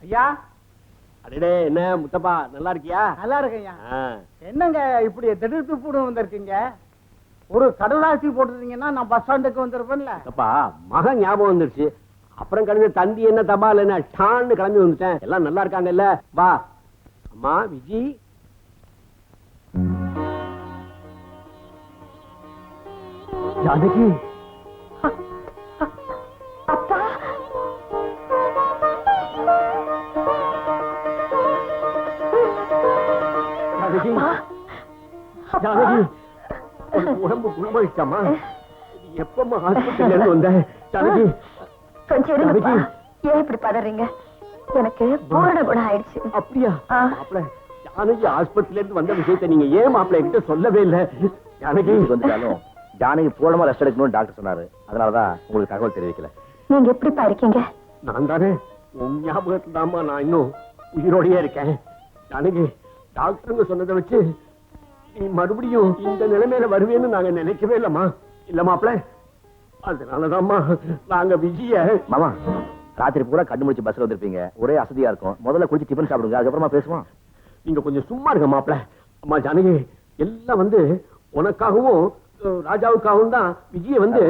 ஐயா. அடடே, என்ன முத்தப்பா, நல்லா இருக்கியா? நல்லா இருக்கேன். என்னங்க இப்படி திடீர்த்து போடு வந்திருக்கீங்க? ஒரு கடலாசி போட்டுருந்தீங்கன்னா நான் பஸ் ஸ்டாண்டுக்கு வந்திருப்பேன்ல. அப்பா, மகன் ஞாபகம் வந்துருச்சு. அப்புறம் கடைசி தந்தி என்ன தபால் என்ன டான்னு கிளம்பி வந்துட்டேன். எல்லாம் நல்லா இருக்காங்கல்ல? வா. அம்மா விஜி. ஜானகி. அப்பா. ஜானகி. ஜானகி. உடம்பு குணமாயிடுச்சாமா? எப்பமா ஹாஸ்பிட்டல்ல இருந்து வந்த? ஜானகி. கொஞ்சம் இருங்கப்பா. ஏன் இப்படி பதறீங்க? எனக்கு பூரண குணம் ஆயிடுச்சு. அப்படியா? மாப்பிள, ஜானகி ஆஸ்பத்திரியில இருந்து வந்த விஷயத்தை நீங்க ஏன் மாப்பிள கிட்ட சொல்லவே இல்லை? ஜானகி வந்துட்டாலும் ஜானகி பூர்ணமா ரெஸ்ட் எடுக்கணும்னு டாக்டர் சொன்னாரு. அதனாலதான் உங்களுக்கு தகவல் தெரிவிக்கல. நீங்க எப்படிப்பா இருக்கீங்க? நான் தானே உன் ஞாபகத்துல தாமா நான் இன்னும் உயிரோடையே இருக்கேன். ஜானகி, டாக்டருங்க சொன்னதை வச்சு நீ மறுபடியும் இந்த நிலைமையில வருவேன்னு நாங்க நினைக்கவே இல்லம்மா. இல்ல மாப்பிள, அதனாலதாம்மா நாங்க விஜய. மாமா, ராத்திரி பூரா கண்ணு முடிச்சு பஸ்ல வந்திருப்பீங்க. ஒரே அசதியா இருக்கும். முதல்ல குளிச்சு டிஃபன் சாப்பிடுங்க, அதுக்கப்புறமா பேசுவோம். நீங்க கொஞ்சம் சும்மா இருங்க மாப்பிள. அம்மா ஜானகி, எல்லாம் வந்து உனக்காகவும் ராஜாவுக்காகவும் தான் விஜய வந்து.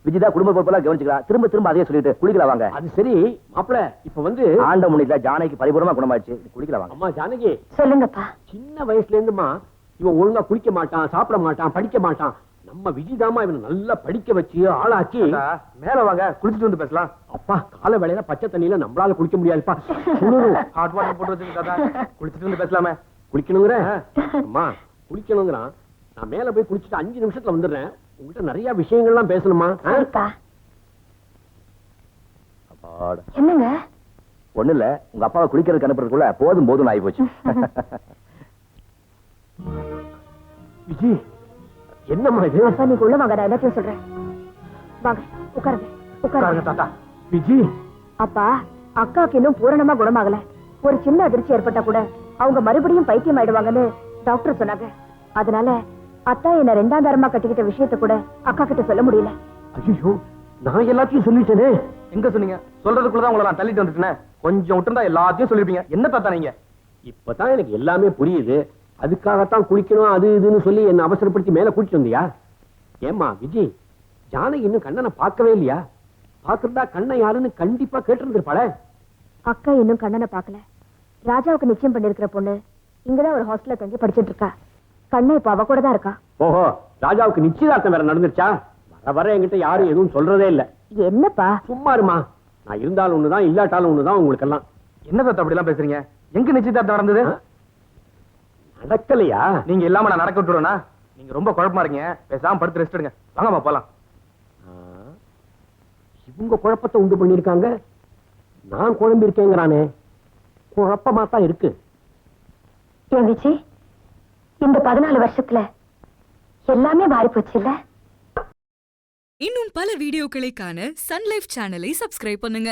விஜய் தான் குடும்ப பொறுப்பெல்லாம் கவனிச்சுக்கலாம். திரும்ப திரும்ப அதே சொல்லிட்டு குளிக்கலாம் வாங்க. அது சரி மாப்பிள, இப்ப வந்து ஆண்ட முன்னில ஜானகி பரிபூர்ணமா குணமாயிடுச்சு. குளிக்கலாம் வாங்க. அம்மா ஜானகி, சொல்லுங்கப்பா. சின்ன வயசுல இருந்துமா இவன் ஒழுங்கா குளிக்க மாட்டான், சாப்பிட மாட்டான், படிக்க மாட்டான். நம்ம விஜிதாமா இவனை நல்லா படிக்க வச்சு ஆளாக்கி. மேல வாங்க, குளிச்சுட்டு வந்து பேசலாம். அப்பா, கால வேளையில பச்சை தண்ணியில நம்மளால குளிக்க முடியாதுப்பா. ஹாட் வாட்டர் போட்டு வச்சுக்கிட்டா குளிச்சுட்டு வந்து பேசலாமே. குளிக்கணுங்கிற? அம்மா குளிக்கணுங்கிறான். நான் மேல போய் குளிச்சுட்டு 5 நிமிஷத்துல வந்துடுறேன். உங்ககிட்ட நிறைய விஷயங்கள்லாம் பேசணுமா? என்னங்க? ஒண்ணு இல்ல, உங்க அப்பாவை குளிக்கிறதுக்கு அனுப்புறதுக்குள்ள போதும் போதும் ஆகி போச்சு. விஜி, என்னம்மா இது? அப்பா, நீங்க உள்ள வாங்க, நான் எல்லாத்தையும் சொல்றேன். வாங்க, உட்காருங்க. உட்காருங்க தாத்தா. விஜி. அப்பா, அக்காவுக்கு இன்னும் பூரணமா குணமாகல. ஒரு சின்ன அதிர்ச்சி ஏற்பட்டா கூட அவங்க மறுபடியும் பைத்தியம் ஆயிடுவாங்கன்னு டாக்டர் சொன்னாங்க. அதனால அத்தா என்ன 2ஆம் தரமா கட்டிக்கிட்ட விஷயத்த கூட அக்கா கிட்ட சொல்ல முடியல. ஐயோ, நான் எல்லாத்தையும் சொல்லிட்டேனே. எங்க சொன்னீங்க? சொல்றதுக்குள்ளதான் உங்களை நான் தள்ளிட்டு வந்துட்டேன். கொஞ்சம் விட்டுருந்தா எல்லாத்தையும் சொல்லிருப்பீங்க. என்ன தாத்தா நீங்க? இப்பதான் எனக்கு எல்லாமே புரியுது. அதுக்காகத்தான் குளிக்கணும் அது இதுன்னு சொல்லி என்ன அவசரப்படுத்தி மேல கூட்டிட்டு வந்தியா? ஏமா விஜி, ஜானகி இன்னும் கண்ணனை பார்க்கவே இல்லையா? பார்த்திருந்தா கண்ணன் யாருன்னு கண்டிப்பா கேட்டிருந்திருப்பாளே. அக்கா இன்னும் கண்ணனை பார்க்கல. ராஜாவுக்கு நிச்சயம் பண்ணிருக்கிற பொண்ணு இங்கதான் ஒரு ஹாஸ்டல்ல தங்கி படிச்சிட்டு இருக்கா. கண்ணை இப்ப அவ கூட தான் இருக்கா. ஓஹோ, ராஜாவுக்கு நிச்சயதார்த்தம் வேற நடந்துருச்சா? வர வர என்கிட்ட யாரும் எதுவும் சொல்றதே இல்ல. என்னப்பா? சும்மா இருமா. நான் இருந்தாலும் ஒண்ணுதான், இல்லாட்டாலும் ஒண்ணுதான் உங்களுக்கு எல்லாம். என்ன தாத்தா அப்படி எல்லாம் பேசுறீங்க? எங்க நிச்சயதார்த்தம் நடந்தது? நடக்கலையா? நீங்க இல்லாம நான் நடக்க விட்டுருவேனா? நீங்க ரொம்ப குழப்பமா இருக்கீங்க. பேசாம படுத்து ரெஸ்ட் எடுங்க. வாங்கம்மா போலாம். இவங்க குழப்பத்தை உண்டு பண்ணிருக்காங்க. நான் குழம்பி இருக்கேங்கிறானே. குழப்பமா தான் இருக்கு. ஏன் விஜி, இந்த 14 வருஷத்துல எல்லாமே மாறி போச்சு இல்ல? இன்னும் பல வீடியோக்களை காண சன் லைஃப் சேனலை சப்ஸ்கிரைப் பண்ணுங்க.